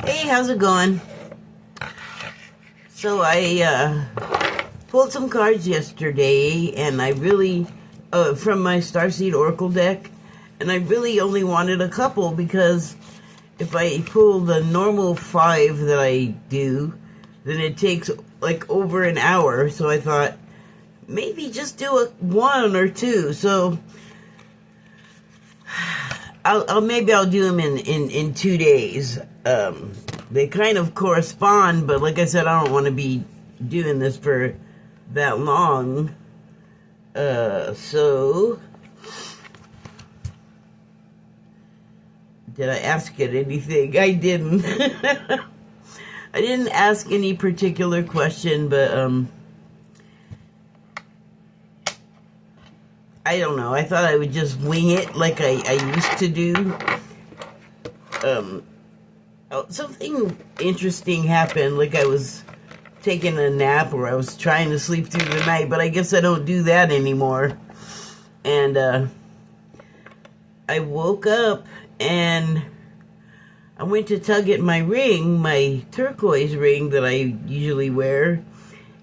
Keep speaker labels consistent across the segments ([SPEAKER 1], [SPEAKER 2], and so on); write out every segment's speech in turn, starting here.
[SPEAKER 1] Hey, how's it going? So I pulled some cards yesterday, and I really, from my Starseed Oracle deck, and I really only wanted a couple because if I pull the normal 5 that I do, then it takes like over an hour. So I thought maybe just do 1 or 2. So maybe I'll do them in 2 days. They kind of correspond, but like I said, I don't want to be doing this for that long. So did I ask it anything? I didn't. I didn't ask any particular question, but I don't know. I thought I would just wing it like I used to do. Something interesting happened, like I was taking a nap or I was trying to sleep through the night, but I guess I don't do that anymore. And I woke up and I went to tug at my ring, my turquoise ring that I usually wear,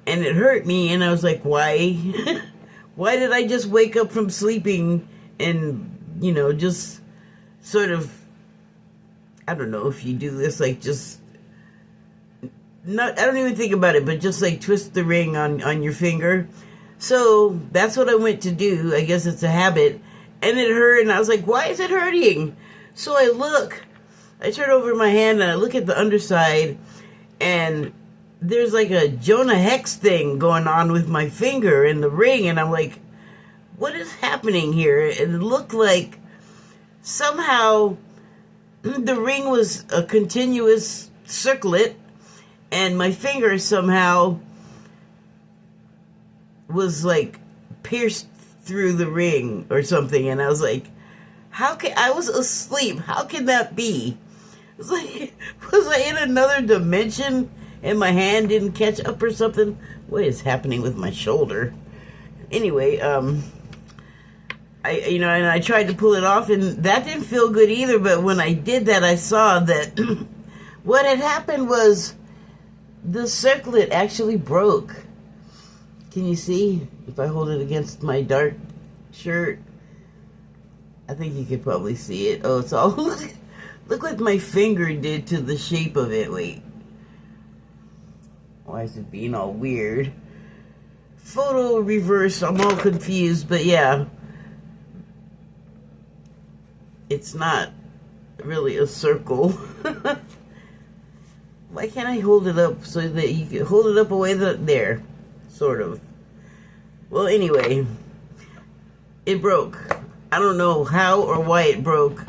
[SPEAKER 1] and it hurt me, and I was like, why? Why did I just wake up from sleeping and, just sort of, I don't know if you do this, like just, I don't even think about it, but just like twist the ring on your finger. So that's what I went to do. I guess it's a habit. And it hurt, and I was like, why is it hurting? So I turn over my hand and I look at the underside, and there's like a Jonah Hex thing going on with my finger and the ring, and I'm like, what is happening here? And it looked like somehow the ring was a continuous circlet, and my finger somehow was like pierced through the ring or something, and I was like, I was asleep, how can that be? It was like, was I in another dimension and my hand didn't catch up or something? What is happening with my shoulder? Anyway, I tried to pull it off, and that didn't feel good either, but when I did that, I saw that what had happened was the circlet actually broke. Can you see? If I hold it against my dark shirt, I think you could probably see it. Oh, it's all, look what my finger did to the shape of it. Wait. Why is it being all weird? Photo reverse, I'm all confused, but yeah. It's not really a circle. Why can't I hold it up so that you can hold it up away there? Sort of. Well, anyway, it broke. I don't know how or why it broke.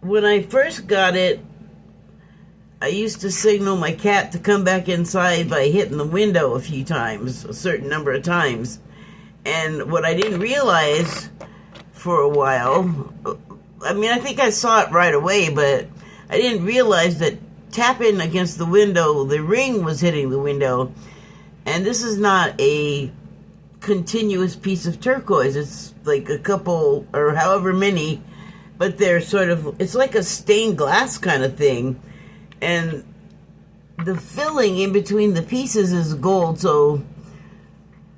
[SPEAKER 1] When I first got it, I used to signal my cat to come back inside by hitting the window a few times, a certain number of times. And what I didn't realize for a while, I mean, I think I saw it right away, but I didn't realize that tapping against the window, the ring was hitting the window. And this is not a continuous piece of turquoise. It's like a couple or however many, but they're sort of, it's like a stained glass kind of thing. And the filling in between the pieces is gold, so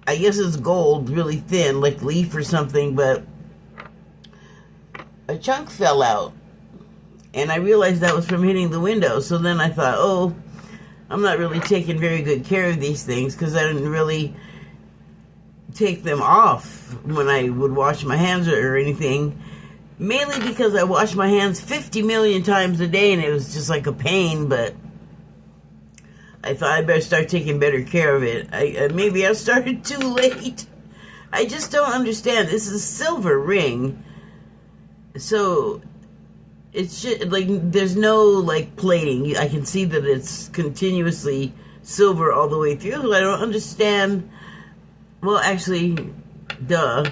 [SPEAKER 1] I guess it's gold, really thin, like leaf or something, but a chunk fell out. And I realized that was from hitting the window. So then I thought, oh, I'm not really taking very good care of these things because I didn't really take them off when I would wash my hands or anything. Mainly because I wash my hands 50 million times a day and it was just like a pain, but I thought I'd better start taking better care of it. Maybe I started too late. I just don't understand. This is a silver ring. So it's just, like, there's no like plating. I can see that it's continuously silver all the way through. I don't understand. Well, actually, duh.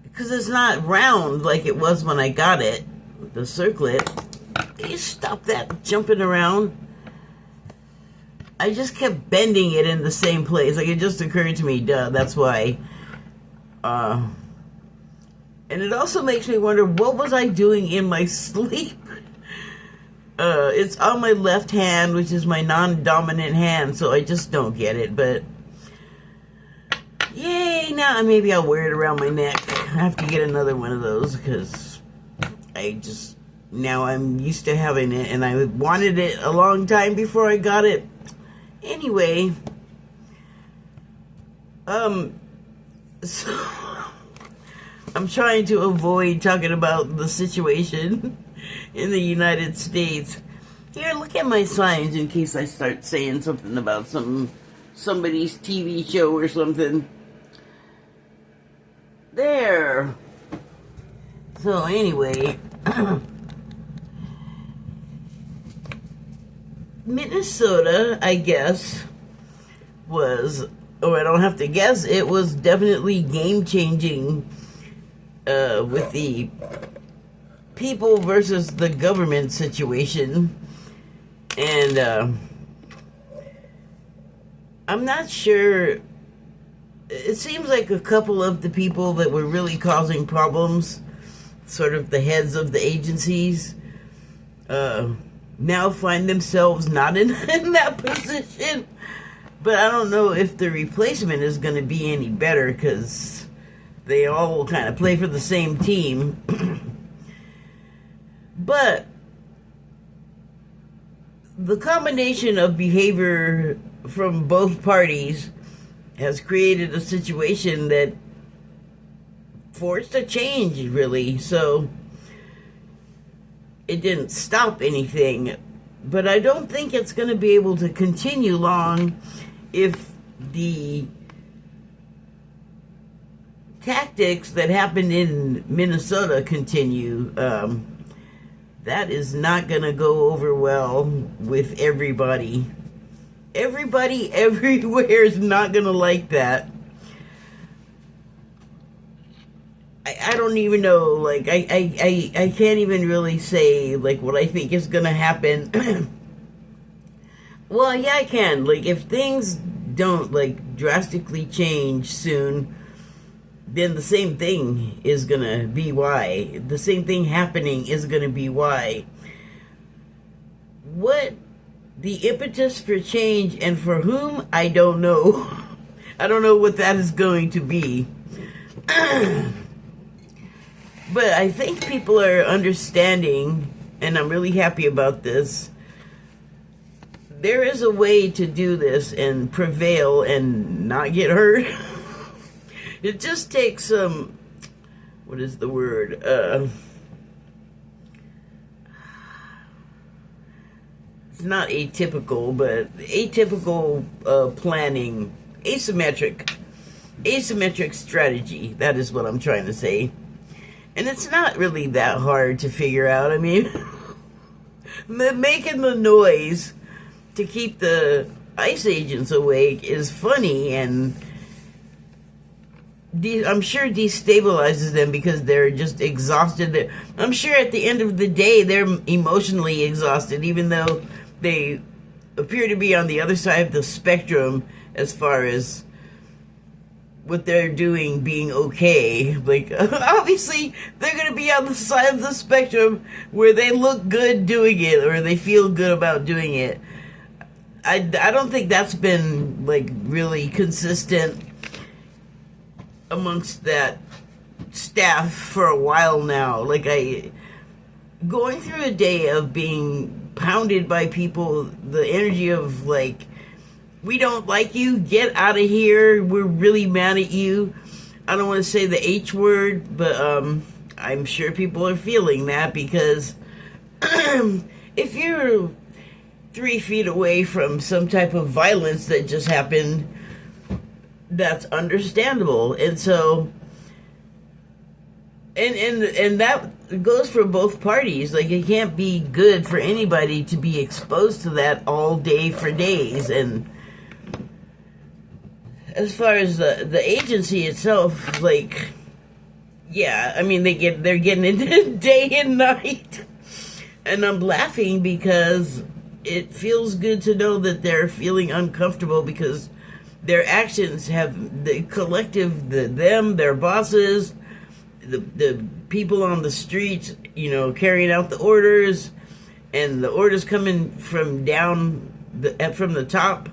[SPEAKER 1] Because it's not round like it was when I got it, the circlet. Can you stop that jumping around? I just kept bending it in the same place. Like, it just occurred to me, duh, that's why. And it also makes me wonder, what was I doing in my sleep? It's on my left hand, which is my non-dominant hand, so I just don't get it. But yay! Now maybe I'll wear it around my neck. I have to get another one of those because now I'm used to having it, and I wanted it a long time before I got it. Anyway, so I'm trying to avoid talking about the situation in the United States. Here, look at my signs in case I start saying something about somebody's TV show or something. There. So anyway, Minnesota, I guess, I don't have to guess, it was definitely game-changing with the people versus the government situation. And I'm not sure. It seems like a couple of the people that were really causing problems, sort of the heads of the agencies, now find themselves not in that position. But I don't know if the replacement is going to be any better because they all kind of play for the same team. But the combination of behavior from both parties has created a situation that forced a change, really. So it didn't stop anything, but I don't think it's going to be able to continue long if the tactics that happened in Minnesota continue. That is not going to go over well with everybody. Everybody everywhere is not going to like that. I don't even know, like, I can't even really say, like, what I think is going to happen. Well, yeah, I can. Like, if things don't, like, drastically change soon, then the same thing is going to be why. The same thing happening is going to be why. What the impetus for change and for whom, I don't know. I don't know what that is going to be. But I think people are understanding, and I'm really happy about this. There is a way to do this and prevail and not get hurt. It just takes some, what is the word? It's not atypical, but atypical planning, asymmetric strategy. That is what I'm trying to say. And it's not really that hard to figure out. I mean, making the noise to keep the ICE agents awake is funny, and I'm sure destabilizes them because they're just exhausted. I'm sure at the end of the day they're emotionally exhausted, even though they appear to be on the other side of the spectrum as far as what they're doing being okay. Like, obviously they're going to be on the side of the spectrum where they look good doing it or they feel good about doing it. I don't think that's been, like, really consistent amongst that staff for a while now. Like, going through a day of being pounded by people, the energy of, like, we don't like you, get out of here, we're really mad at you. I don't want to say the H word, but I'm sure people are feeling that because if you're 3 feet away from some type of violence that just happened, that's understandable. And so and that goes for both parties. Like, it can't be good for anybody to be exposed to that all day for days. And as far as the agency itself, like, yeah, I mean, they're getting into day and night. And I'm laughing because it feels good to know that they're feeling uncomfortable because their actions have the collective, their bosses, the people on the streets, you know, carrying out the orders, and the orders coming from down from the top,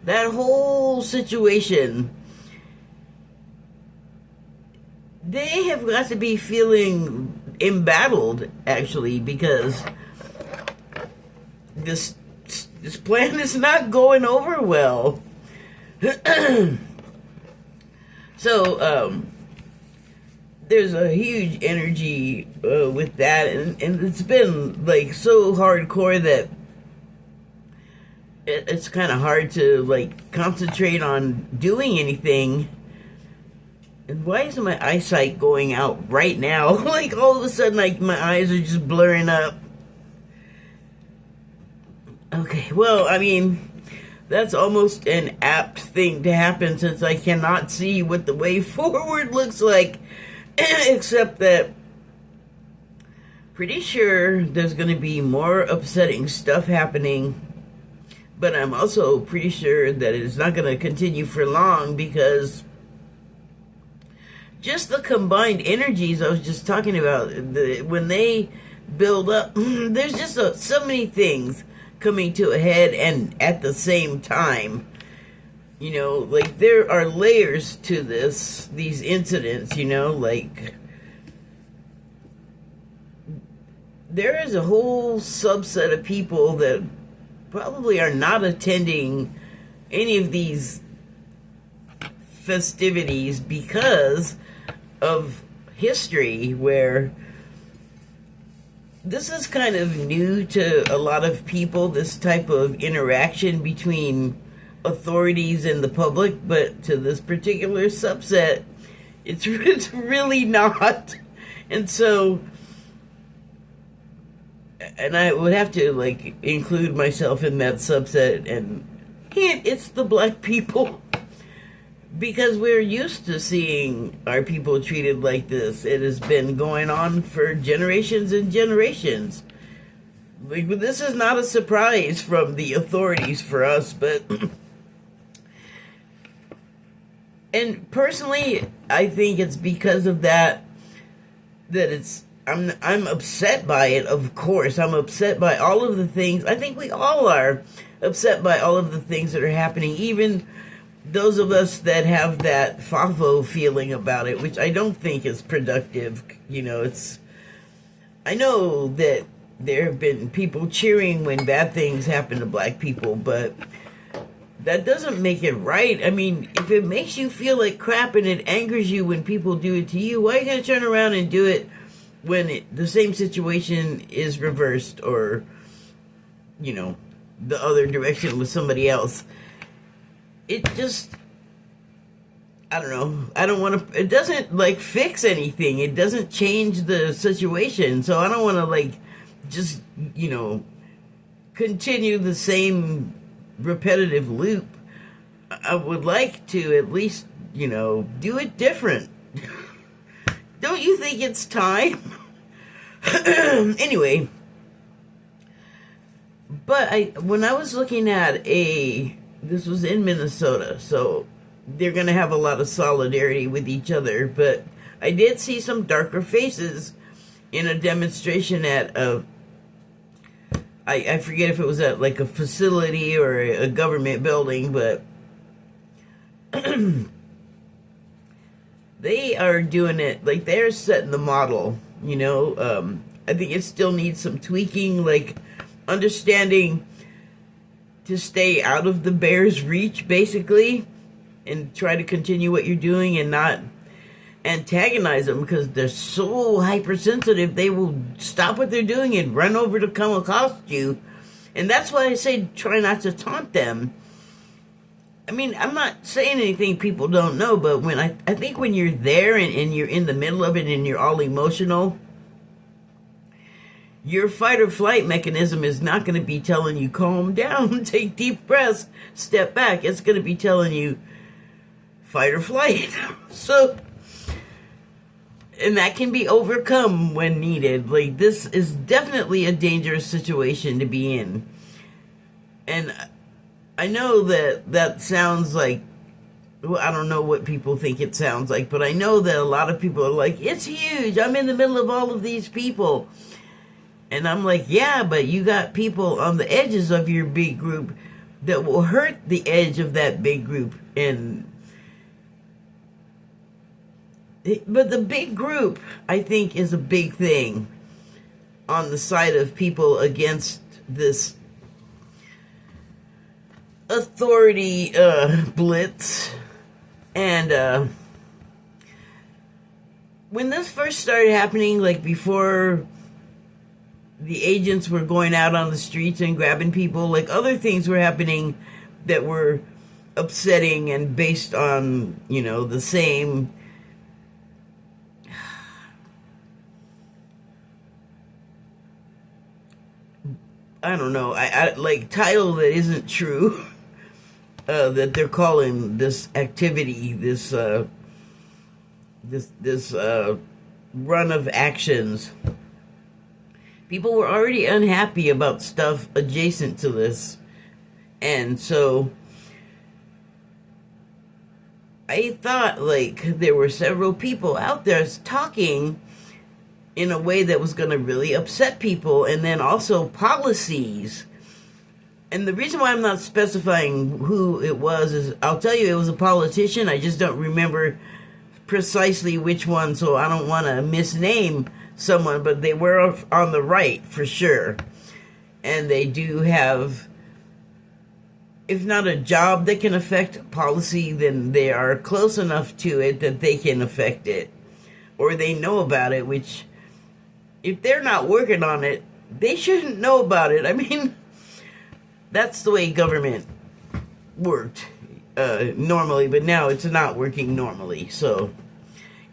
[SPEAKER 1] that whole situation, they have got to be feeling embattled, actually, because this plan is not going over well. So, there's a huge energy with that, and it's been like so hardcore that it's kind of hard to like concentrate on doing anything. And why is my eyesight going out right now? Like all of a sudden, like my eyes are just blurring up. Okay, well, I mean, that's almost an apt thing to happen since I cannot see what the way forward looks like. Except that pretty sure there's going to be more upsetting stuff happening, but I'm also pretty sure that it's not going to continue for long, because just the combined energies I was just talking about, when they build up, there's just so many things coming to a head and at the same time. You know, like, there are layers to these incidents, you know, like, there is a whole subset of people that probably are not attending any of these festivities because of history, where this is kind of new to a lot of people, this type of interaction between authorities and the public, but to this particular subset, it's really not. And so, and I would have to like include myself in that subset, and hint, it's the black people, because we're used to seeing our people treated like this. It has been going on for generations and generations. Like, this is not a surprise from the authorities for us, but and personally, I think it's because of that it's, I'm upset by it, of course. I'm upset by all of the things. I think we all are upset by all of the things that are happening, even those of us that have that FAFO feeling about it, which I don't think is productive. You know, I know that there have been people cheering when bad things happen to black people, but that doesn't make it right. I mean, if it makes you feel like crap and it angers you when people do it to you, why are you going to turn around and do it when the same situation is reversed, or, you know, the other direction with somebody else? It just, I don't know. I don't want to, it doesn't like fix anything. It doesn't change the situation. So I don't want to like just, you know, continue the same repetitive loop. I would like to at least, you know, do it different. Don't you think it's time? Anyway, but when I was looking at this was in Minnesota, so they're going to have a lot of solidarity with each other, but I did see some darker faces in a demonstration at I forget if it was at like a facility or a government building, but they are doing it, like they're setting the model, you know. I think it still needs some tweaking, like understanding to stay out of the bear's reach, basically, and try to continue what you're doing and not antagonize them, because they're so hypersensitive. They will stop what they're doing and run over to come accost you. And that's why I say try not to taunt them. I mean, I'm not saying anything people don't know, but when I think when you're there and you're in the middle of it and you're all emotional, your fight or flight mechanism is not going to be telling you calm down, take deep breaths, step back. It's going to be telling you fight or flight. So, and that can be overcome when needed. Like, this is definitely a dangerous situation to be in. And I know that sounds like, well, I don't know what people think it sounds like, but I know that a lot of people are like, it's huge. I'm in the middle of all of these people. And I'm like, yeah, but you got people on the edges of your big group that will hurt the edge of that big group. But the big group, I think, is a big thing on the side of people against this authority blitz. And when this first started happening, like before the agents were going out on the streets and grabbing people, like other things were happening that were upsetting and based on, the same I don't know, I like title that isn't true, that they're calling this activity, this run of actions. People were already unhappy about stuff adjacent to this. And so I thought like there were several people out there talking in a way that was going to really upset people, and then also policies. And the reason why I'm not specifying who it was is I'll tell you it was a politician. I just don't remember precisely which one, so I don't want to misname someone, but they were on the right for sure. And they do have, if not a job that can affect policy, then they are close enough to it that they can affect it. Or they know about it, which, if they're not working on it, they shouldn't know about it. I mean, that's the way government worked normally, but now it's not working normally, so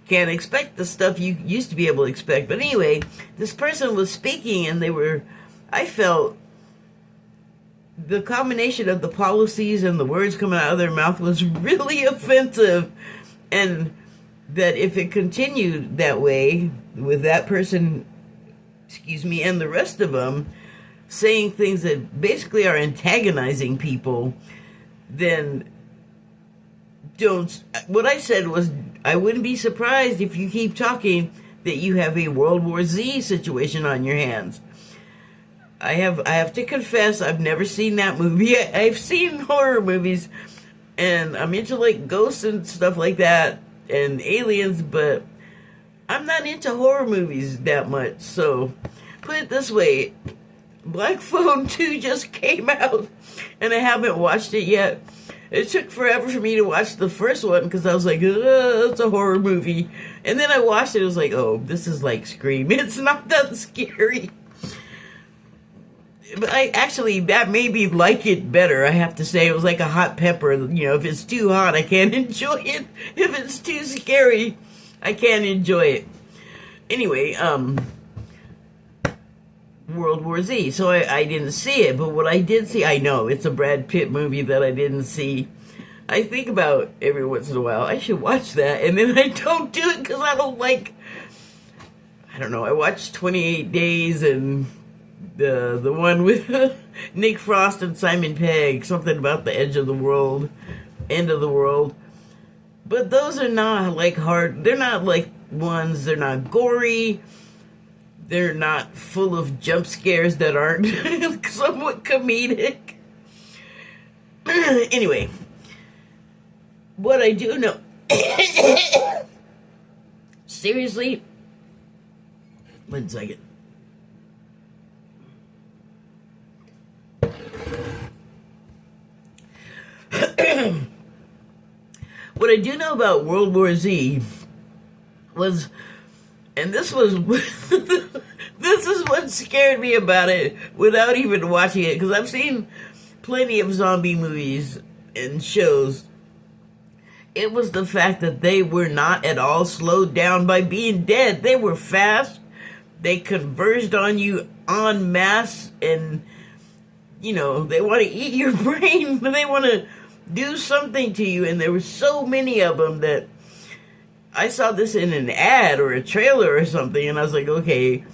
[SPEAKER 1] can't expect the stuff you used to be able to expect. But anyway, this person was speaking, and I felt the combination of the policies and the words coming out of their mouth was really offensive, and that if it continued that way with that person, and the rest of them saying things that basically are antagonizing people, then what I said was, I wouldn't be surprised if you keep talking that you have a World War Z situation on your hands. I have to confess, I've never seen that movie. I've seen horror movies, and I'm into like ghosts and stuff like that, and aliens, but I'm not into horror movies that much. So put it this way, Black Phone 2 just came out, and I haven't watched it yet. It took forever for me to watch the first one because I was like, it's a horror movie. And then I watched it, it was like, oh, this is like Scream. It's not that scary. But that made me like it better, I have to say. It was like a hot pepper. If it's too hot, I can't enjoy it. If it's too scary, I can't enjoy it. Anyway, World War Z. So I didn't see it, but what I did see, I know, it's a Brad Pitt movie that I didn't see. I think about every once in a while, I should watch that, and then I don't do it because I don't know, I watched 28 Days and the one with Nick Frost and Simon Pegg, something about the end of the world. But those are not like they're not like ones, they're not gory, they're not full of jump scares that aren't somewhat comedic. Anyway, what I do know, seriously, 1 second. What I do know about World War Z was, and this was, this is what scared me about it without even watching it, because I've seen plenty of zombie movies and shows. It was the fact that they were not at all slowed down by being dead. They were fast. They converged on you en masse, and, they want to eat your brain. They want to do something to you, and there were so many of them that I saw this in an ad or a trailer or something, and I was like, okay,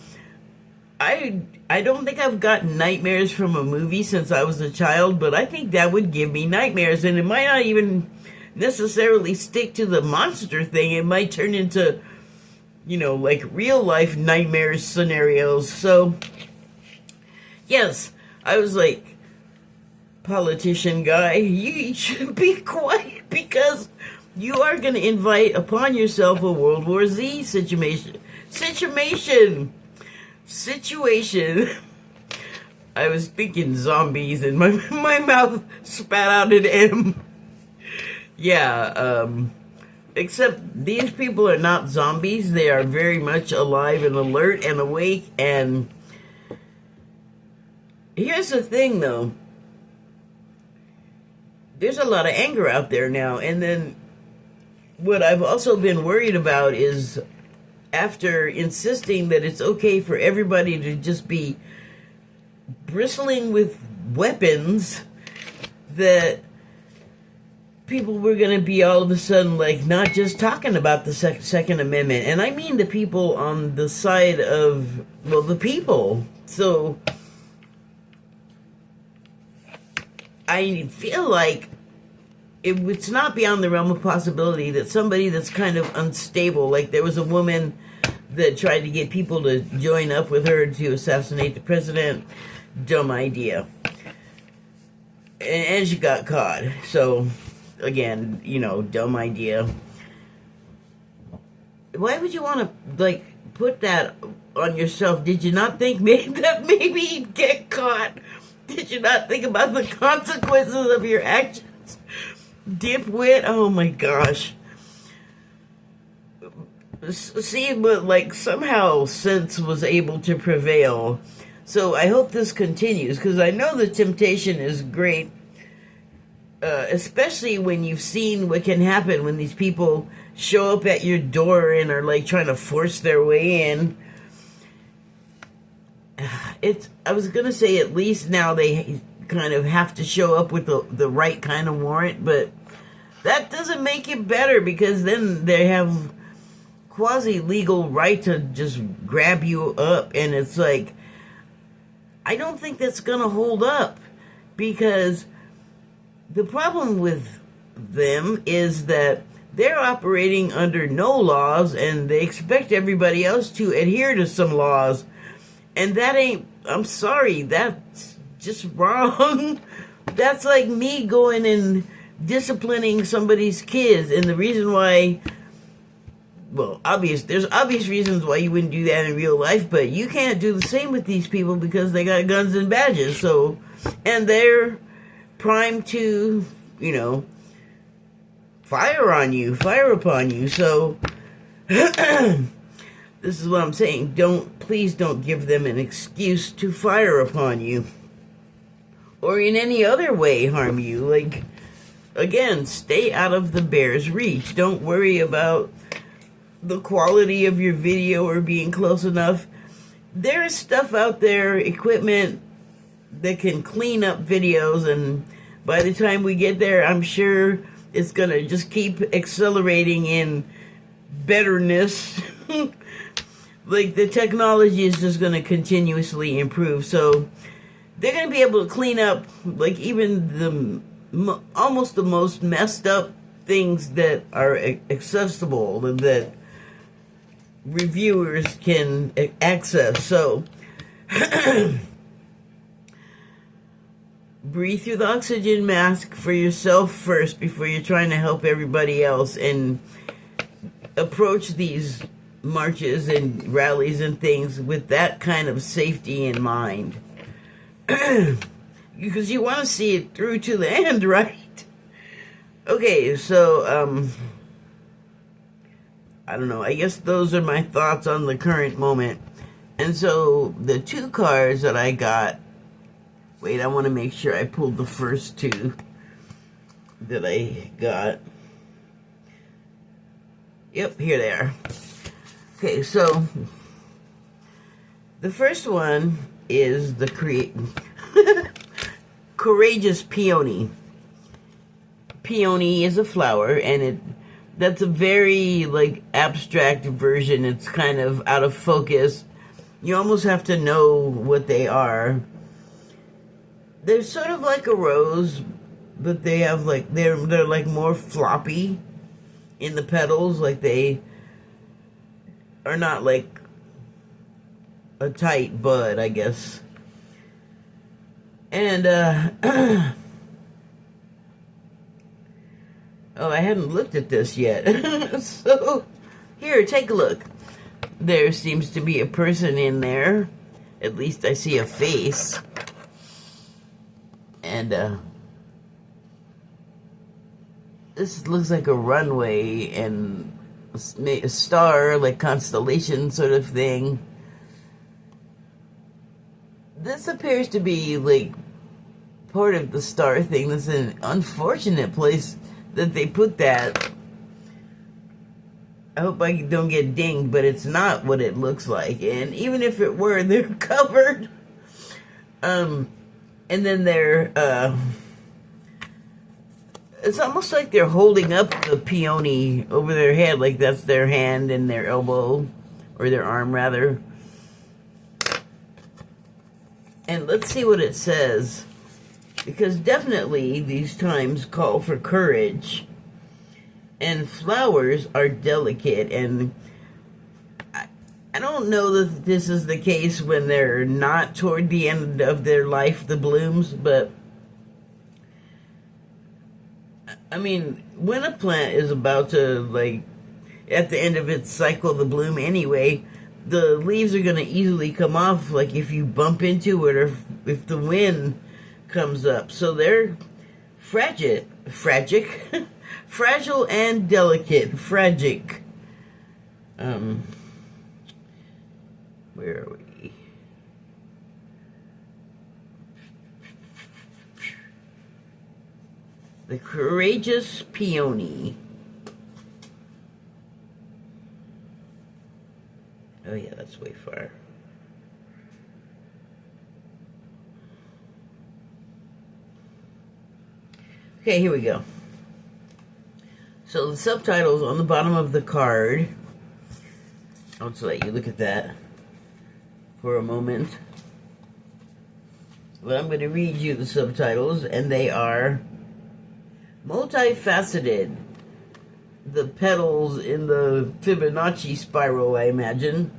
[SPEAKER 1] I don't think I've gotten nightmares from a movie since I was a child, but I think that would give me nightmares, and it might not even necessarily stick to the monster thing. It might turn into, like real life nightmares scenarios. So Yes, I was like, politician guy, you should be quiet because you are going to invite upon yourself a World War Z situation. I was thinking zombies and my mouth spat out an M. Yeah, except these people are not zombies. They are very much alive and alert and awake. And here's the thing, though. There's a lot of anger out there now. And then what I've also been worried about is after insisting that it's okay for everybody to just be bristling with weapons, that people were going to be all of a sudden like not just talking about the Second Amendment. And I mean the people on the side of, well, the people. So I feel like it's not beyond the realm of possibility that somebody that's kind of unstable, like there was a woman that tried to get people to join up with her to assassinate the president. Dumb idea. And she got caught. So, again, dumb idea. Why would you want to, like, put that on yourself? Did you not think that maybe you'd get caught? Did you not think about the consequences of your actions? Dipwit? Oh my gosh. See, but like somehow sense was able to prevail. So I hope this continues, because I know the temptation is great, especially when you've seen what can happen when these people show up at your door and are like trying to force their way in. I was going to say at least now they kind of have to show up with the right kind of warrant, but that doesn't make it better, because then they have quasi-legal right to just grab you up, and it's like, I don't think that's going to hold up, because the problem with them is that they're operating under no laws, and they expect everybody else to adhere to some laws, and that ain't, I'm sorry, that's just wrong. That's like me going and disciplining somebody's kids, and the reason why, well, there's obvious reasons why you wouldn't do that in real life, but you can't do the same with these people because they got guns and badges, so, and they're primed to, fire upon you, so, this is what I'm saying, please don't give them an excuse to fire upon you, or in any other way harm you. Like, again, stay out of the bear's reach. Don't worry about the quality of your video or being close enough. There is stuff out there, equipment that can clean up videos, and by the time we get there, I'm sure it's gonna just keep accelerating in betterness. Like, the technology is just gonna continuously improve, so they're gonna be able to clean up, like, even almost the most messed up things that are accessible and that reviewers can access. So breathe through the oxygen mask for yourself first before you're trying to help everybody else, and approach these marches and rallies and things with that kind of safety in mind. Because you want to see it through to the end, right? Okay, so, I don't know, I guess those are my thoughts on the current moment. And so, the two cars that I got, wait, I want to make sure I pulled the first two that I got. Yep, here they are. Okay, so, the first one is the Courageous Peony. Peony is a flower, and that's a very, like, abstract version. It's kind of out of focus. You almost have to know what they are. They're sort of like a rose, but they have, like, they're like more floppy in the petals. Like, they are not like a tight bud, I guess. And, oh, I hadn't looked at this yet. So, here, take a look. There seems to be a person in there. At least I see a face. And, this looks like a runway and a star, like constellation sort of thing. This appears to be, like, part of the star thing. That's an unfortunate place that they put that. I hope I don't get dinged, but it's not what it looks like. And even if it were, they're covered. And then they're, it's almost like they're holding up the peony over their head, like that's their hand and their elbow, or their arm rather. And let's see what it says, because definitely these times call for courage. And flowers are delicate, and I don't know that this is the case when they're not toward the end of their life, the blooms, but I mean, when a plant is about to, like, at the end of its cycle, the bloom anyway, the leaves are going to easily come off, like if you bump into it or if the wind comes up. So they're fragile and delicate, fragic. Where are we? The courageous peony. Oh yeah, that's way far. Okay, here we go. So the subtitles on the bottom of the card. I'll just let you look at that for a moment. But I'm going to read you the subtitles, and they are multifaceted. The petals in the Fibonacci spiral, I imagine.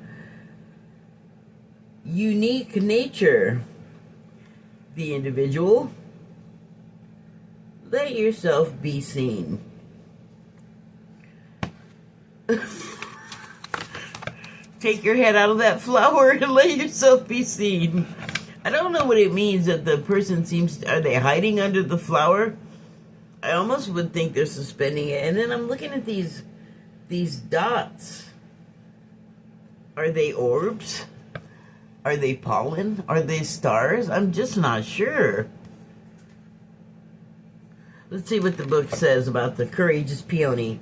[SPEAKER 1] Unique nature. The individual. Let yourself be seen. Take your head out of that flower and let yourself be seen. I don't know what it means that the person seems to, are they hiding under the flower? I almost would think they're suspending it. And then I'm looking at these dots. Are they orbs? Are they pollen? Are they stars? I'm just not sure. Let's see what the book says about the courageous peony.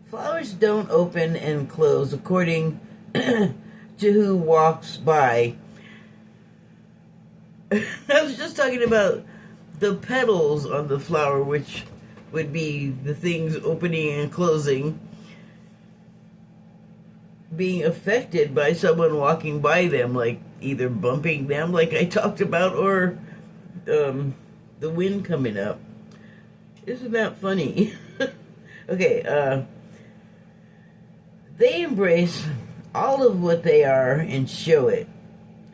[SPEAKER 1] Flowers don't open and close according to who walks by. I was just talking about the petals on the flower, which would be the things opening and closing, being affected by someone walking by them, like either bumping them, like I talked about, or the wind coming up. Isn't that funny? Okay, they embrace all of what they are and show it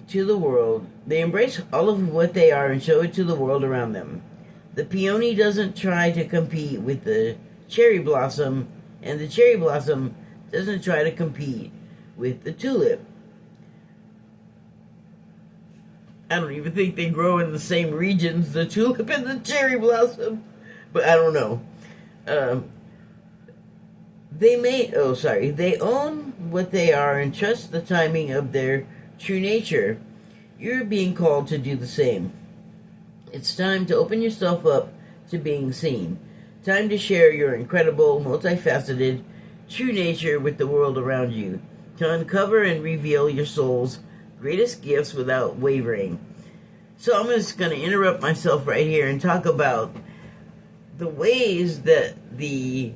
[SPEAKER 1] to the world. They embrace all of what they are and show it to the world around them. The peony doesn't try to compete with the cherry blossom, and the cherry blossom doesn't try to compete with the tulip. I don't even think they grow in the same regions, the tulip and the cherry blossom, but I don't know. They own what they are and trust the timing of their true nature. You're being called to do the same. It's time to open yourself up to being seen. Time to share your incredible, multifaceted, true nature with the world around you. To uncover and reveal your soul's greatest gifts without wavering. So I'm just going to interrupt myself right here and talk about the ways that the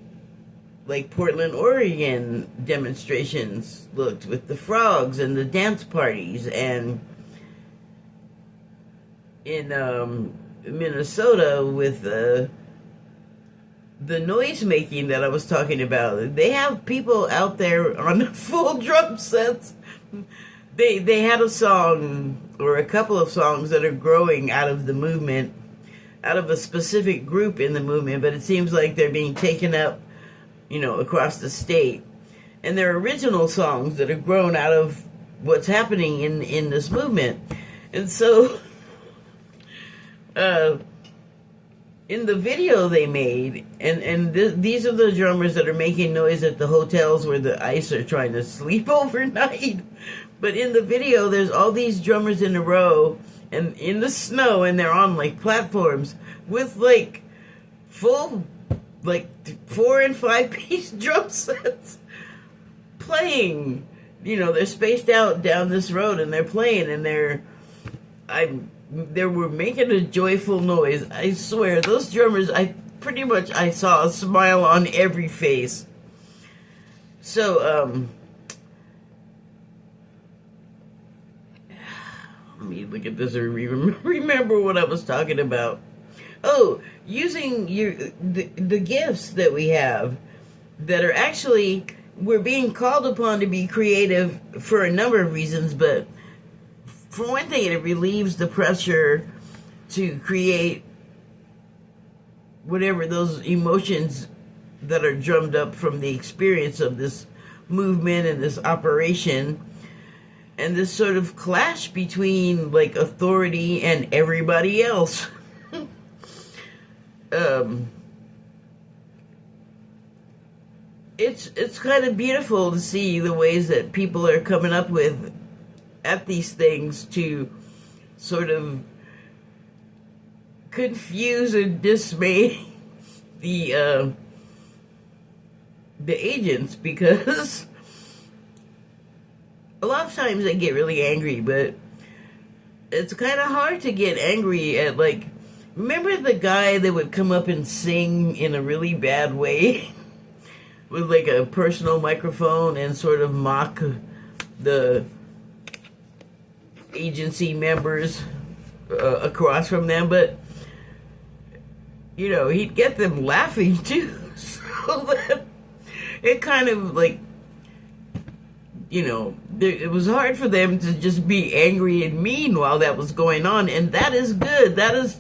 [SPEAKER 1] Portland, Oregon demonstrations looked with the frogs and the dance parties, and in Minnesota with the noise making that I was talking about. They have people out there on full drum sets. They had a song or a couple of songs that are growing out of the movement, out of a specific group in the movement, but it seems like they're being taken up, across the state. And they're original songs that are grown out of what's happening in this movement. And so, in the video they made, and these are the drummers that are making noise at the hotels where the ICE are trying to sleep overnight. But in the video, there's all these drummers in a row, and in the snow, and they're on, like, platforms with, like, full, like, 4 and 5 piece drum sets playing. They're spaced out down this road, and they're playing, and they were making a joyful noise. I swear, those drummers, I saw a smile on every face. So, let me look at this and remember what I was talking about. Oh, using the gifts that we have that are actually, we're being called upon to be creative for a number of reasons, but for one thing, it relieves the pressure to create whatever those emotions that are drummed up from the experience of this movement and this operation, and this sort of clash between, like, authority and everybody else. It's kind of beautiful to see the ways that people are coming up with at these things to sort of confuse and dismay the agents, because a lot of times I get really angry, but it's kind of hard to get angry at, like, remember the guy that would come up and sing in a really bad way with, like, a personal microphone and sort of mock the agency members across from them, but he'd get them laughing too, so that it kind of, like, it was hard for them to just be angry and mean while that was going on, and that is good. That is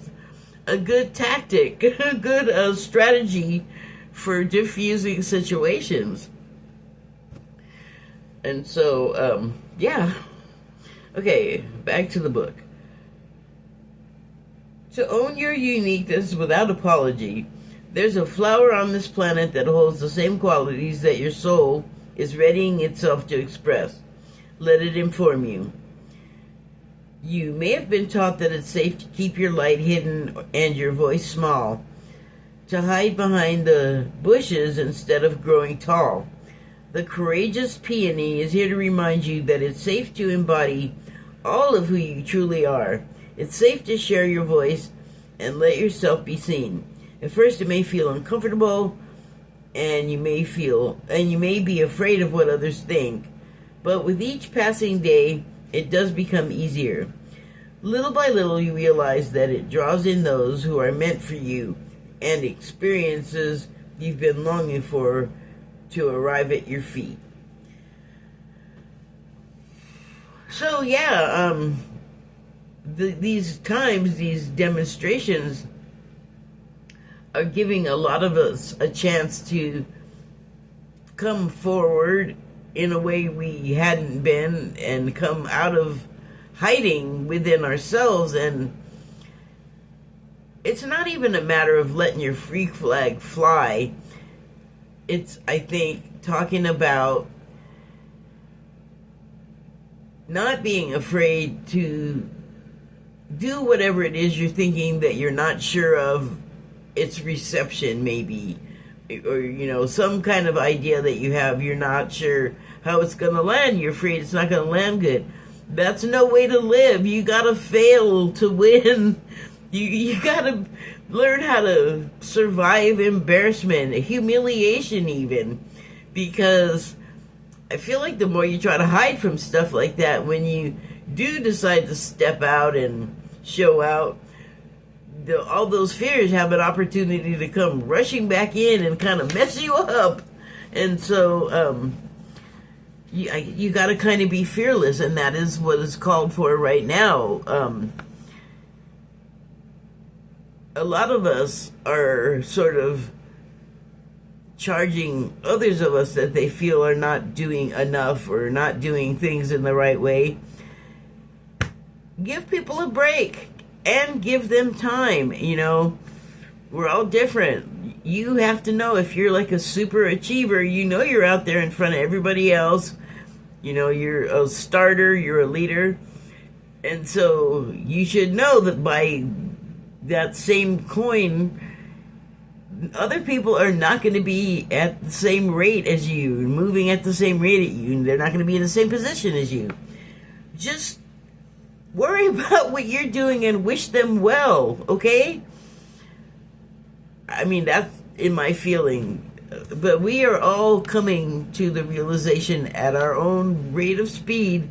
[SPEAKER 1] a good tactic, a good strategy for diffusing situations. And so, yeah. Okay, back to the book. To own your uniqueness without apology, there's a flower on this planet that holds the same qualities that your soul is readying itself to express. Let it inform you. You may have been taught that it's safe to keep your light hidden and your voice small, to hide behind the bushes instead of growing tall. The courageous peony is here to remind you that it's safe to embody all of who you truly are. It's safe to share your voice and let yourself be seen. At first it may feel uncomfortable, and you may be afraid of what others think, but with each passing day, it does become easier. Little by little, you realize that it draws in those who are meant for you and experiences you've been longing for to arrive at your feet. So, yeah, these demonstrations are giving a lot of us a chance to come forward in a way we hadn't been, and come out of hiding within ourselves. And it's not even a matter of letting your freak flag fly. It's, I think, talking about not being afraid to do whatever it is you're thinking that you're not sure of its reception, maybe, or some kind of idea that you have, you're not sure how it's going to land, you're afraid it's not going to land good. That's no way to live. You gotta fail to win. You gotta learn how to survive embarrassment, humiliation even, because I feel like the more you try to hide from stuff like that, when you do decide to step out and show out, all those fears have an opportunity to come rushing back in and kind of mess you up. And so, you got to kind of be fearless, and that is what is called for right now. A lot of us are sort of charging others of us that they feel are not doing enough or not doing things in the right way. Give people a break and give them time. You know, we're all different. You have to know, if you're like a super achiever, you know you're out there in front of everybody else. You know, you're a starter, you're a leader. And so you should know that by that same coin, other people are not going to be at the same rate as you, moving at the same rate as you, and they're not going to be in the same position as you. Just worry about what you're doing and wish them well, okay? I mean, that's in my feeling. But we are all coming to the realization at our own rate of speed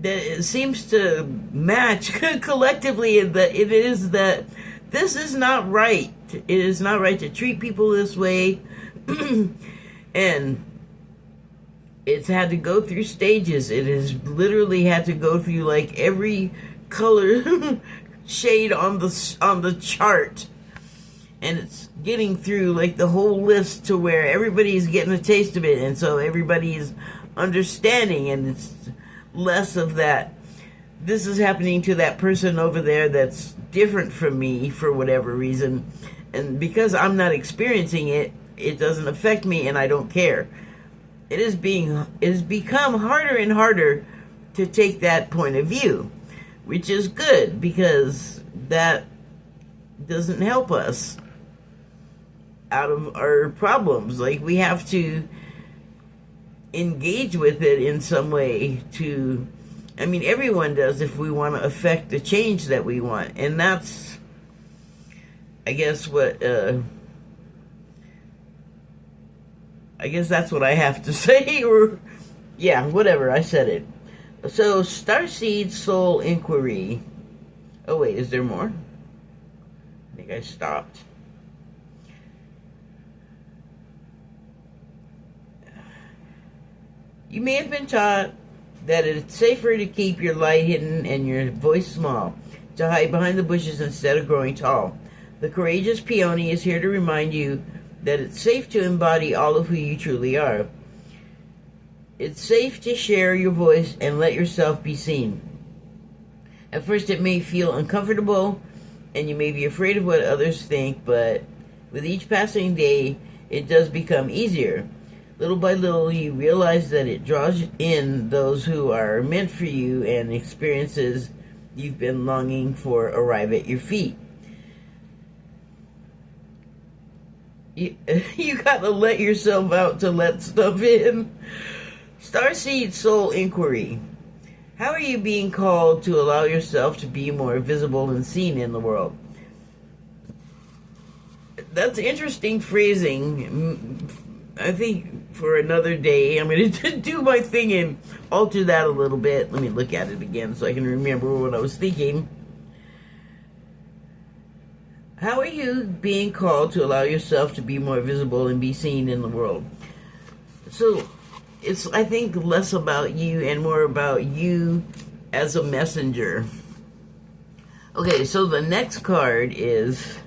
[SPEAKER 1] that it seems to match collectively, that it is that this is not right. It is not right to treat people this way. And it's had to go through stages. It has literally had to go through like every color shade on the chart. And it's getting through like the whole list to where everybody's getting a taste of it. And so everybody's understanding, and it's less of that. This is happening to that person over there that's different from me for whatever reason. And because I'm not experiencing it, it doesn't affect me, and I don't care. It has become harder and harder to take that point of view, which is good, because that doesn't help us out of our problems. Like, we have to engage with it in some way to, I mean, everyone does, if we want to affect the change that we want. And that's, I guess, what I guess that's what I have to say. Or yeah, whatever, I said it. So, Starseed Soul Inquiry. Oh wait, is there more? I think I stopped. You may have been taught that it's safer to keep your light hidden and your voice small, to hide behind the bushes instead of growing tall. The courageous peony is here to remind you that it's safe to embody all of who you truly are. It's safe to share your voice and let yourself be seen. At first it may feel uncomfortable, and you may be afraid of what others think, but with each passing day, it does become easier. Little by little, you realize that it draws in those who are meant for you, and experiences you've been longing for arrive at your feet. You gotta let yourself out to let stuff in. Starseed Soul Inquiry. How are you being called to allow yourself to be more visible and seen in the world? That's interesting phrasing. I think for another day, I'm going to do my thing and alter that a little bit. Let me look at it again so I can remember what I was thinking. How are you being called to allow yourself to be more visible and be seen in the world? So, it's, I think, less about you and more about you as a messenger. Okay, so the next card is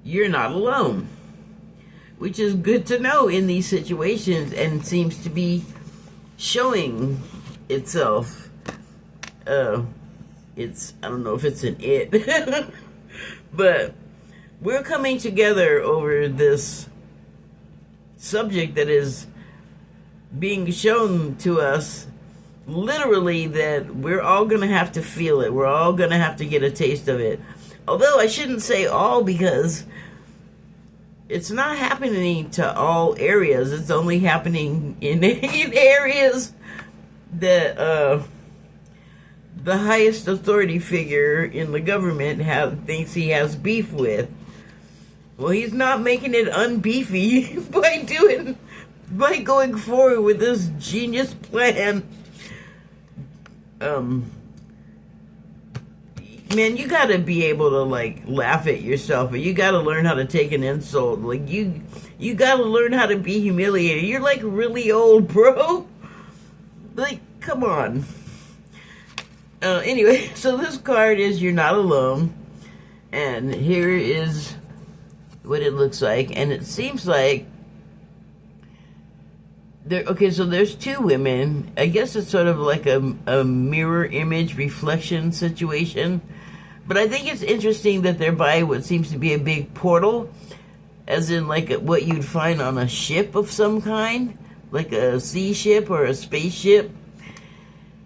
[SPEAKER 1] You're Not Alone, which is good to know in these situations, and seems to be showing itself. It's, I don't know if it's an it, but we're coming together over this subject that is being shown to us, literally, that we're all going to have to feel it. We're all going to have to get a taste of it. Although I shouldn't say all, because it's not happening to all areas. It's only happening in areas that the highest authority figure in the government thinks he has beef with. Well, he's not making it unbeefy by going forward with this genius plan. Man, you gotta be able to like laugh at yourself, or you gotta learn how to take an insult. Like you gotta learn how to be humiliated. You're like really old, bro. Like, come on. Anyway, so this card is "You're Not Alone," and here is what it looks like, and it seems like okay, so there's two women. I guess it's sort of like a mirror image reflection situation. But I think it's interesting that they're by what seems to be a big portal, as in like what you'd find on a ship of some kind, like a sea ship or a spaceship.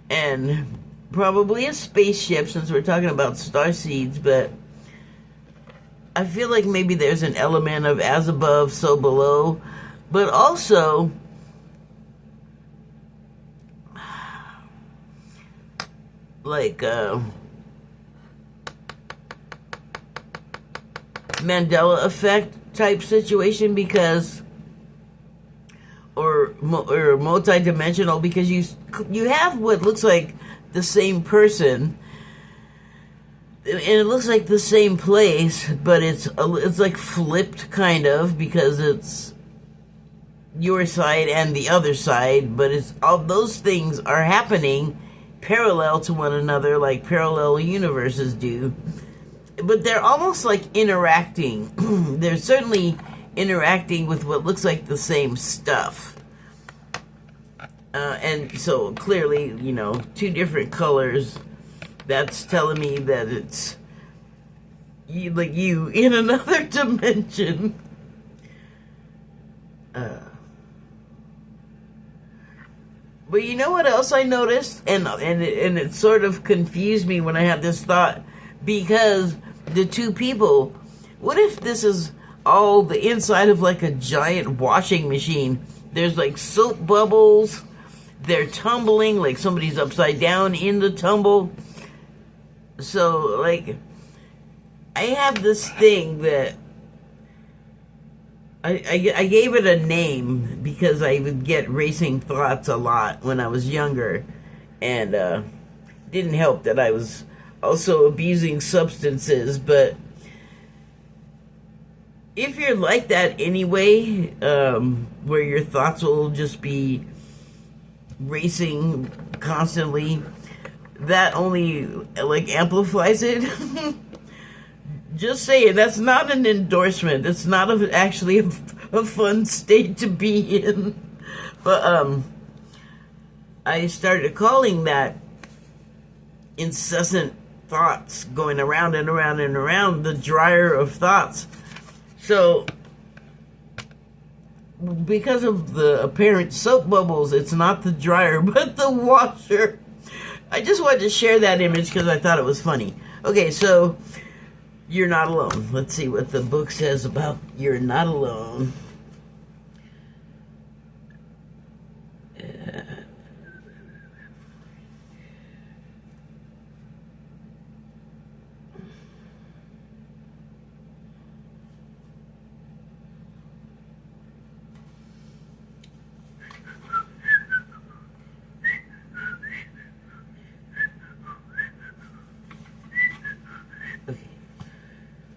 [SPEAKER 1] And probably a spaceship, since we're talking about starseeds, but I feel like maybe there's an element of as above, so below. But also, like Mandela effect type situation, because or multi-dimensional, because you have what looks like the same person, and it looks like the same place, but it's like flipped kind of, because it's your side and the other side, but it's all those things are happening parallel to one another, like parallel universes do. But they're almost like interacting. They're certainly interacting with what looks like the same stuff. And so clearly, you know, two different colors. That's telling me that it's like you in another dimension. But you know what else I noticed? And it sort of confused me when I had this thought, because the two people, what if this is all the inside of like a giant washing machine? There's like soap bubbles, they're tumbling, like somebody's upside down in the tumble. So like, I have this thing that I gave it a name because I would get racing thoughts a lot when I was younger, and didn't help that I was also abusing substances. But if you're like that anyway, where your thoughts will just be racing constantly, that only like amplifies it. Just saying, that's not an endorsement. It's not actually a fun state to be in. But I started calling that incessant thoughts going around and around and around the dryer of thoughts. So, because of the apparent soap bubbles, it's not the dryer, but the washer. I just wanted to share that image because I thought it was funny. Okay, so you're not alone. Let's see what the book says about you're not alone.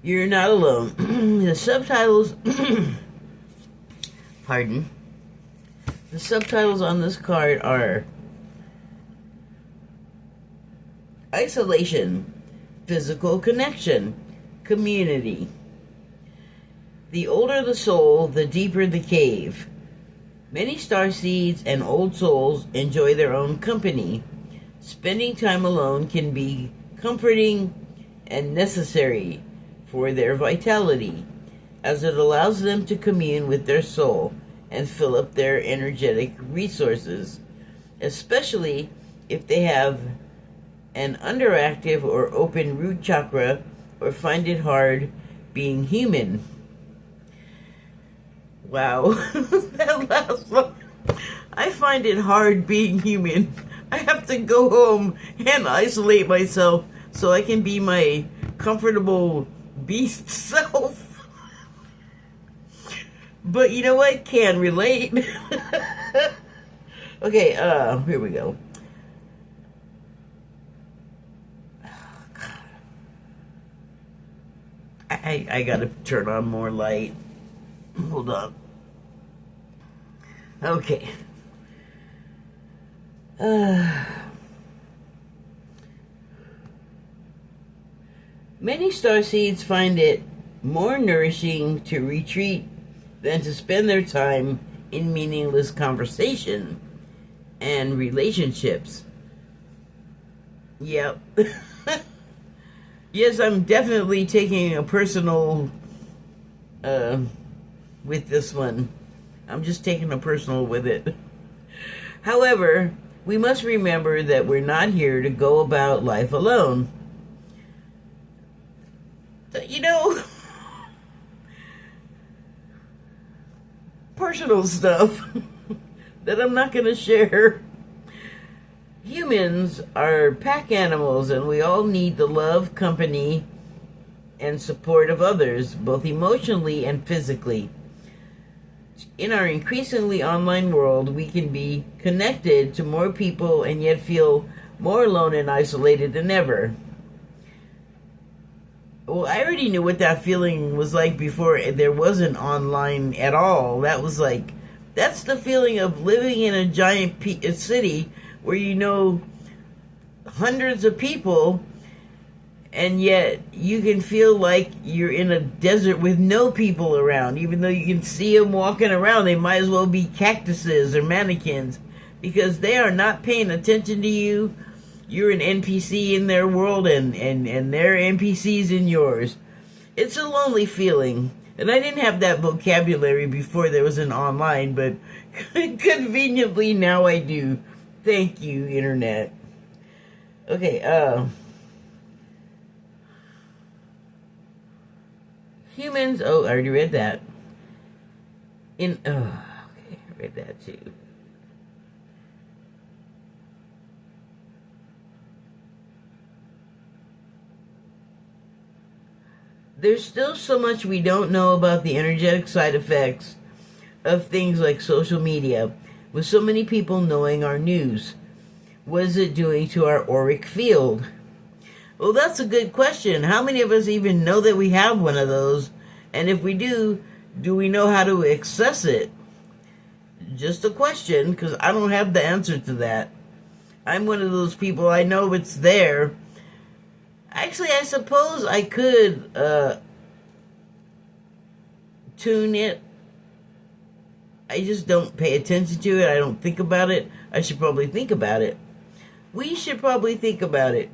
[SPEAKER 1] You're not alone. The subtitles, pardon. The subtitles on this card are isolation, physical connection, community. The older the soul, the deeper the cave. Many starseeds and old souls enjoy their own company. Spending time alone can be comforting and necessary for their vitality, as it allows them to commune with their soul and fill up their energetic resources, especially if they have an underactive or open root chakra or find it hard being human. Wow, that last one. I find it hard being human. I have to go home and isolate myself so I can be my comfortable beast self. But you know what? Can relate. Okay, here we go. I gotta turn on more light. Hold on. Okay. Many starseeds find it more nourishing to retreat than to spend their time in meaningless conversation and relationships. Yep. Yes, I'm definitely taking a personal with this one. I'm just taking a personal with it. However, we must remember that we're not here to go about life alone. You know, personal stuff that I'm not going to share. Humans are pack animals, and we all need the love, company, and support of others, both emotionally and physically. In our increasingly online world, we can be connected to more people and yet feel more alone and isolated than ever. Well, I already knew what that feeling was like before there wasn't online at all. That's the feeling of living in a giant city where you know hundreds of people, and yet you can feel like you're in a desert with no people around. Even though you can see them walking around, they might as well be cactuses or mannequins, because they are not paying attention to you. You're an NPC in their world, and they're NPCs in yours. It's a lonely feeling. And I didn't have that vocabulary before there was an online, but conveniently now I do. Thank you, Internet. Okay, humans, oh, I already read that. Okay, I read that too. There's still so much we don't know about the energetic side effects of things like social media, with so many people knowing our news. What is it doing to our auric field? Well, that's a good question. How many of us even know that we have one of those? And if we do we know how to access it? Just a question, because I don't have the answer to that. I'm one of those people, I know it's there. Actually, I suppose I could tune it. I just don't pay attention to it. I don't think about it. I should probably think about it. We should probably think about it.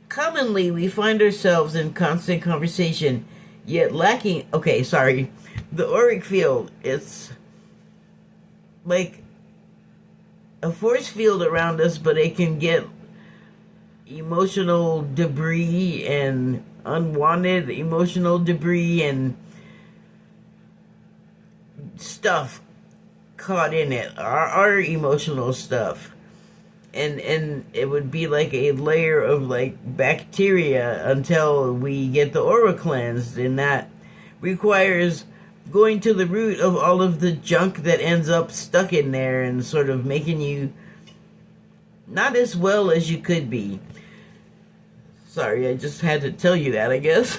[SPEAKER 1] Commonly, we find ourselves in constant conversation, yet lacking... Okay, sorry. The auric field, it's like a force field around us, but it can get emotional debris and unwanted emotional debris and stuff caught in it, our emotional stuff, and it would be like a layer of like bacteria until we get the aura cleansed, and that requires going to the root of all of the junk that ends up stuck in there and sort of making you not as well as you could be. Sorry, I just had to tell you that, I guess.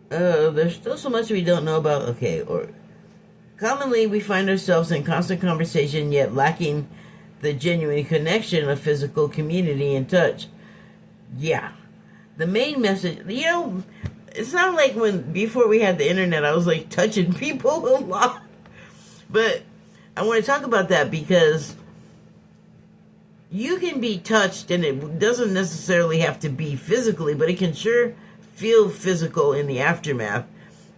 [SPEAKER 1] There's still so much we don't know about. Okay, or commonly we find ourselves in constant conversation, yet lacking the genuine connection of physical community and touch. Yeah. The main message, you know, it's not like before we had the internet, I was like touching people a lot. But I want to talk about that because you can be touched, and it doesn't necessarily have to be physically, but it can sure feel physical in the aftermath.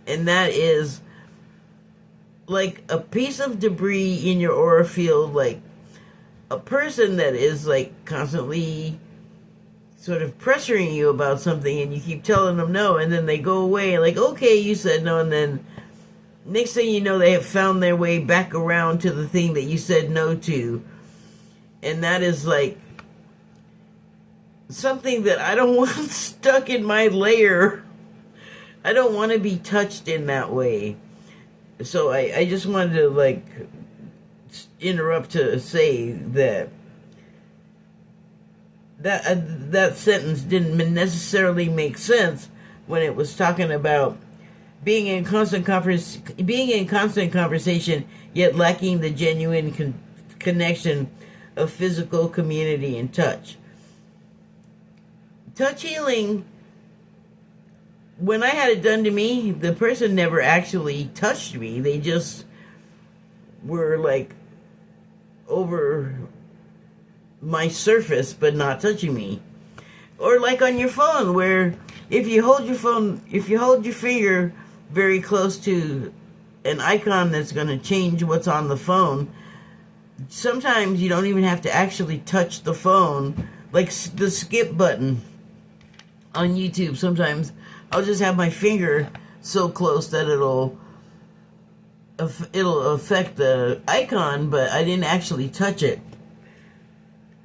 [SPEAKER 1] And that is like a piece of debris in your aura field, like a person that is like constantly sort of pressuring you about something, and you keep telling them no, and then they go away, like, okay, you said no, and then next thing you know, they have found their way back around to the thing that you said no to. And that is like something that I don't want stuck in my layer. I don't want to be touched in that way. So I just wanted to like that sentence didn't necessarily make sense when it was talking about being in constant conversation, yet lacking the genuine connection of physical community and touch. Touch healing, when I had it done to me, the person never actually touched me. They just were like over my surface, but not touching me. Or like on your phone, where if you hold your finger very close to an icon that's going to change what's on the phone, sometimes you don't even have to actually touch the phone. Like the skip button on YouTube, sometimes I'll just have my finger so close that it'll affect the icon, but I didn't actually touch it.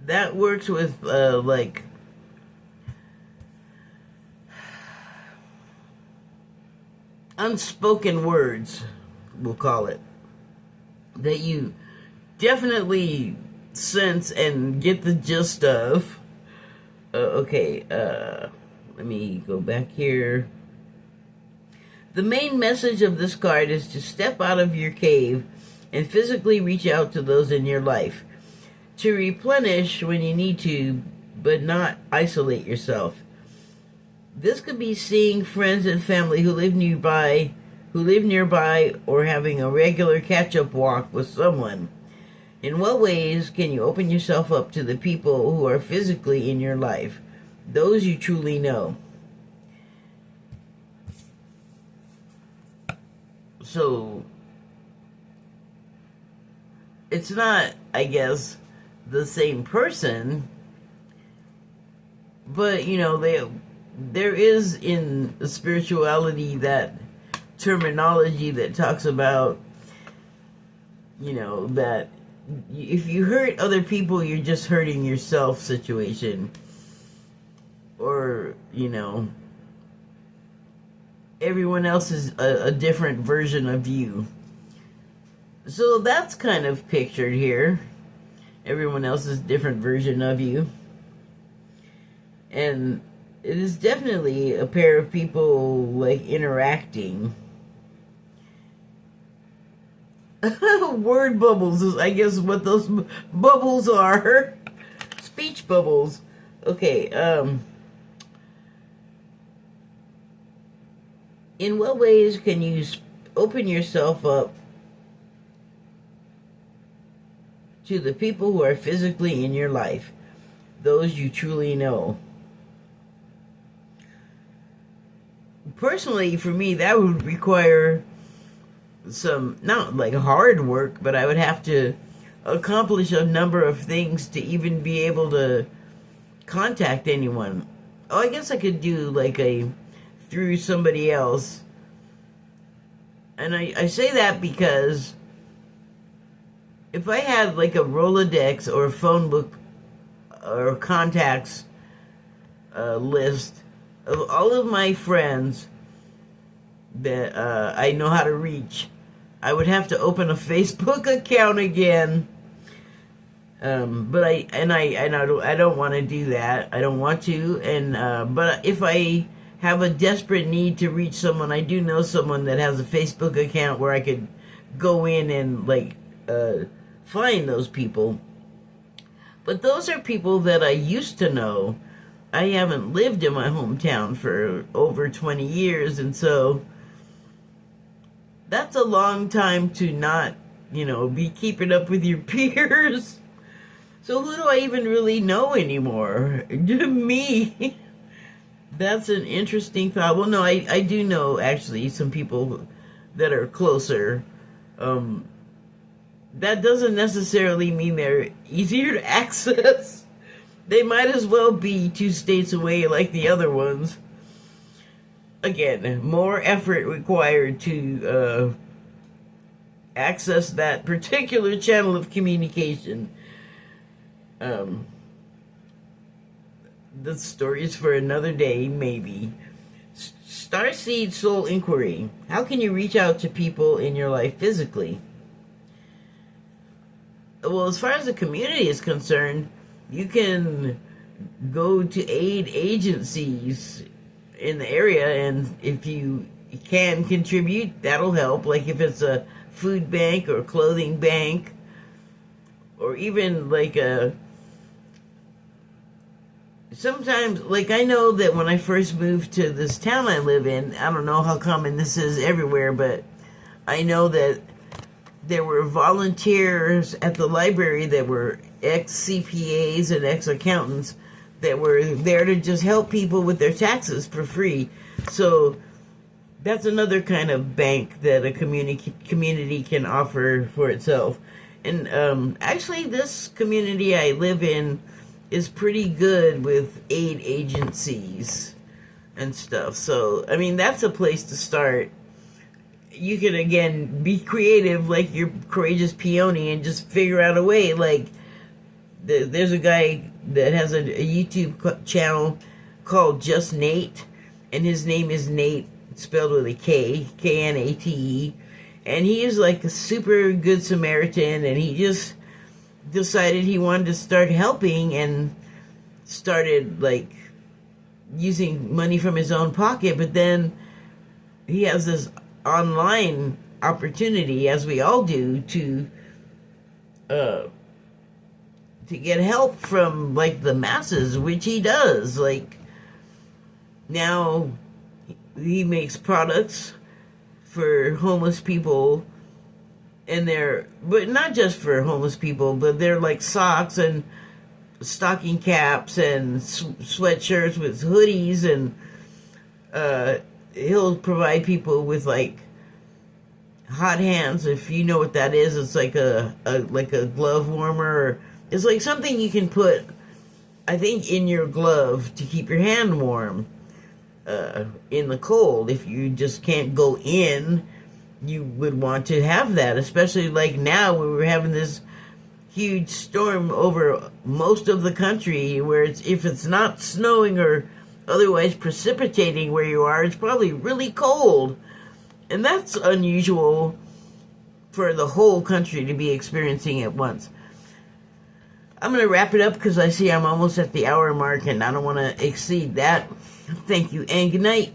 [SPEAKER 1] That works with like unspoken words, we'll call it, that you definitely sense and get the gist of. Okay, let me go back here. The main message of this card is to step out of your cave and physically reach out to those in your life, to replenish when you need to, but not isolate yourself. This could be seeing friends and family who live nearby, or having a regular catch-up walk with someone. In what ways can you open yourself up to the people who are physically in your life, those you truly know? So, it's not, I guess, the same person, but, you know, there is in spirituality that terminology that talks about, you know, that if you hurt other people, you're just hurting yourself situation. Or, you know, everyone else is a different version of you. So that's kind of pictured here. Everyone else is a different version of you. And it is definitely a pair of people, like, interacting. Word bubbles is, I guess, what those bubbles are. Speech bubbles. Okay, in what ways can you open yourself up to the people who are physically in your life, those you truly know? Personally, for me, that would require some, not like hard work, but I would have to accomplish a number of things to even be able to contact anyone. Oh, I guess I could do like through somebody else. And I say that because if I had like a Rolodex or a phone book or contacts list of all of my friends that I know how to reach, I would have to open a Facebook account again. But I don't want to do that. I don't want to. And but if I have a desperate need to reach someone, I do know someone that has a Facebook account where I could go in and like find those people. But those are people that I used to know. I haven't lived in my hometown for over 20 years, and so that's a long time to not, you know, be keeping up with your peers. So who do I even really know anymore? Me. That's an interesting thought. Well, no, I do know, actually, some people that are closer. That doesn't necessarily mean they're easier to access. They might as well be 2 states away like the other ones. Again, more effort required to access that particular channel of communication. The story is for another day, maybe. Starseed Soul Inquiry. How can you reach out to people in your life physically? Well, as far as the community is concerned, you can go to aid agencies in the area, and if you can contribute, that'll help. Like if it's a food bank or clothing bank, or even like a sometimes, like I know that when I first moved to this town I live in, I don't know how common this is everywhere, but I know that there were volunteers at the library that were ex-CPAs and ex-accountants that were there to just help people with their taxes for free. So that's another kind of bank that a community can offer for itself. And actually, this community I live in is pretty good with aid agencies and stuff. So, I mean, that's a place to start. You can, again, be creative like your courageous peony and just figure out a way. Like, there's a guy that has a YouTube channel called Just Nate, and his name is Nate, spelled with a K, K-N-A-T-E, and he is like a super good Samaritan, and he just decided he wanted to start helping and started like using money from his own pocket, but then he has this online opportunity, as we all do, to get help from like the masses, which he does. Like now he makes products for homeless people, and but not just for homeless people, but they're like socks and stocking caps and sweatshirts with hoodies, and he'll provide people with like hot hands, if you know what that is. It's like a glove warmer. It's like something you can put, I think, in your glove to keep your hand warm in the cold. If you just can't go in, you would want to have that, especially like now where we're having this huge storm over most of the country, where if it's not snowing or otherwise precipitating where you are, it's probably really cold. And that's unusual for the whole country to be experiencing at once. I'm going to wrap it up because I see I'm almost at the hour mark and I don't want to exceed that. Thank you and good night.